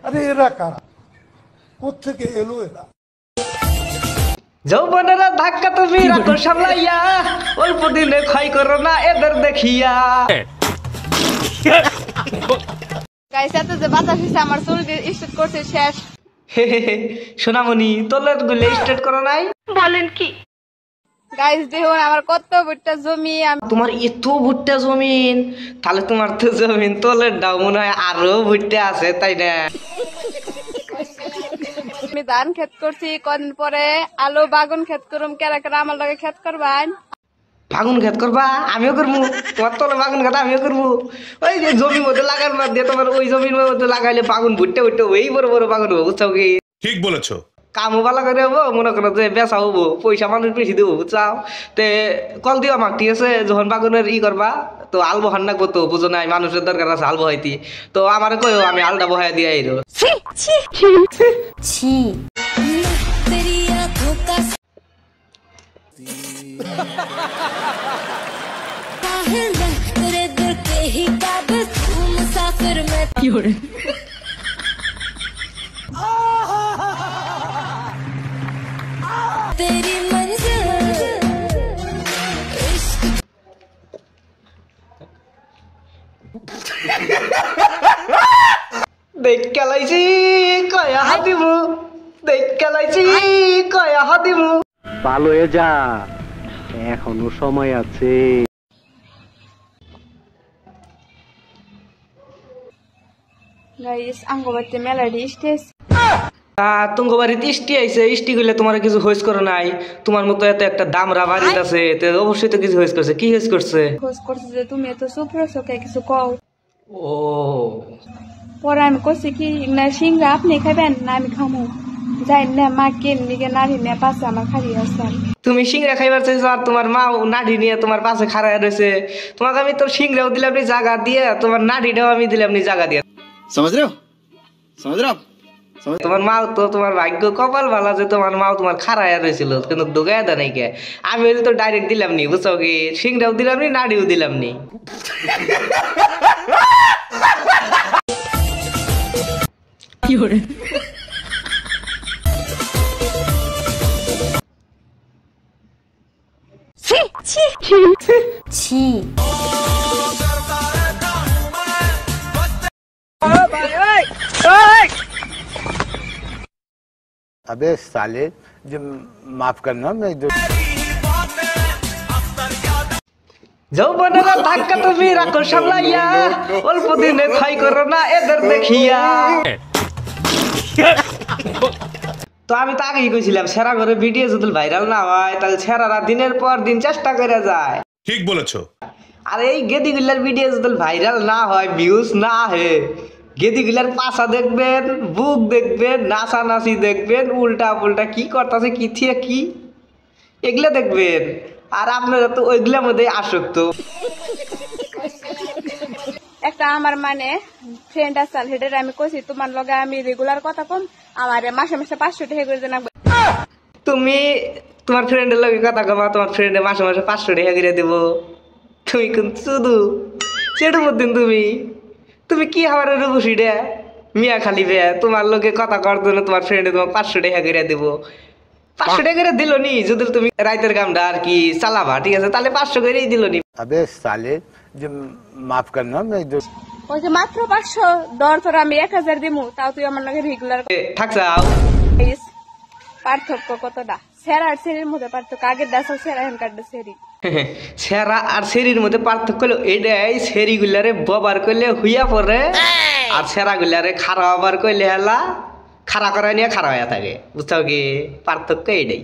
আরে এরা কারা, কোত্থেকে এলো এরা? যৌবনেরা ধাক্কা তুমি রাখো সামলাইয়া, অল্প দিনে ক্ষয় করো না এদের দেখিয়া। গাইস এত যে বাতাস এসে আমার চুল স্ট্রেট করছে শেষ। সোনামণি তোলের গুলে স্ট্রেট করো নাই? বলেন কি গাইস, দেখুন আমার কত ভুট্টা জমি। তোমার এত ভুট্টা জমিন, তাহলে তোমার তো জমিন তোলের ডাউ মনে হয় আরো ভুট্টা আছে, তাই না? আমি ধান ক্ষেত করছি, কদিন পরে আলু বাগুন ক্ষেত করুম। কেরা কেরা আমার লগে ক্ষেত করবান? বাগুন ক্ষেত করবা? আমিও করবো। তোমার তোলে বাগুন ক্ষেত আমিও করবো। ওই যে জমির মধ্যে লাগার বাদ দিয়ে তোমার ওই জমির মধ্যে লাগাইলে বাগুন ভুট্টা ভুট্টা ওই বড় বড় বাগুন হবো, বুঝছাও কি? ঠিক বলেছো। কামও ভালো করে হবো, মনে করো যে বেচা হবো, পয়সা মানুষ বেশি দেবো, বুঝছাও? তে কল দিও আমাক, ঠিক আছে? যখন বাগুনের করবা তো আল বহান রাখবো, তো বুঝো নাই মানুষের দরকার আছে আল বহাইতি, তো আমার কইও আমি আলটা বহাই দিয়ে আইরো। দেখ খেলাইছি কয়া হাতিমু, দেখ খেলাইছি কয়া হাতিমু। ভালো হয়ে যা, এখনো সময় আছে। গাইস আঙ্গবাতে মেলাডি স্টেজ। তুঙ্গ বাড়িতে ইষ্টি আইছে, ইষ্টি করলে তোমার কিছু হইস করে নাই? তোমার মতো এত একটা দামরা বাড়িতে আছে, তো অবশ্যই তো কিছু হইস করছে। কি হইস করছে? খোঁজ করছে যে তুমি এত চুপ রয়েছো, কে কিছু কও। ও পরে আমি কইছি কি না সিংড়া আপনি খাবেন না আমি খামু, যাই না মা কেন নিকে নারী নিয়ে পাশে আমার খালি আছে। তুমি সিংড়া খাইবার চাইছো আর তোমার মা নাড়ি নিয়ে তোমার পাশে খাড়া রয়েছে। তোমাকে আমি তোর সিংড়াও দিলাম নি জায়গা দিয়ে, তোমার নাড়িটাও আমি দিলাম নি জায়গা দিয়ে। समझ रहे हो समझ रहे हो आप? তোমার মাও তো, তোমার ভাগ্য কপাল ভালো যে তোমার মাও তোমার খাড়ায় রয়েছিল, কিন্তু ঢুকায় দেয় নাই কে। আমি তো ডাইরেক্ট দিলাম নি, বুঝছো কি? সিংড়াও দিলাম নি, নাড়িও দিলাম নি। কি করে अबे साले, जो माफ करना, मैं जो যৌবনেরা ধাক্কা তুমি রাখো সামলাইয়া, অল্প দিনে ক্ষয় করো না এদের দেখিয়া। তো আমি তো আগেই কইছিলাম, সেরা করে ভিডিও যদি ভাইরাল না হয় তাহলে সেরারা দিনের পর দিন চেষ্টা করে যায়। ঠিক বলেছো। আর এই গেদিগুলার ভিডিও যদি ভাইরাল না হয়, ভিউজ না হয়, গেদিগুলার পাশা দেখবেন, বুক দেখবেন, নাচানাচি দেখবেন, উল্টা পুল্টা কি করতেছে, কি থিয়ে কি, এগুলা দেখবেন। আর আপনারা তো ওইগুলার মধ্যে আসক্ত। একটা আমার মানে ফ্রেন্ড আছে, হেডের আমি কইছি তোমার লগে আমি রেগুলার কথা কম, আমার মাসে মাসে 500 টাকা করে দেন। তুমি তোমার ফ্রেন্ডের লগে কথা কবা, তোমার ফ্রেন্ডে মাসে মাসে 500 টাকা করে দেবো? তুমি কিন্তু শুধু সেটার মধ্যে তুমি কি হওয়ার রূপসী রে মিয়া খালি বে, তোমার লোকে কথা করার জন্য তোমার ফ্রেন্ডে তোমার 500 টাকা করে দেবো। 500 টাকা করে দিল নি, যদি তুমি রাইতের কামটা আর কি চালাবা, ঠিক আছে? তাহলে 500 করেই দিল নি। अबे साले, जो माफ करना, मैं जो ওই যে মাত্র 500 দর তোর আমি 1000 দিমু, তাও তুই আমার লগে রেগুলার থাকছাও। পার্থক্য কতটা সেরা আর সেরির মধ্যে পার্থক্য, আগের দাসও সেরা এখনকার সেরি। সেরা আর সেরির মধ্যে পার্থক্য হলো এটাই, সেরি গুলারে ববার করলে হুইয়া পড়ে, আর সেরা গুলারে খারাপ হবার করলে হেলা খাড়া করা নিয়ে খারাপ হয়ে থাকে, বুঝছো কি? পার্থক্য এটাই।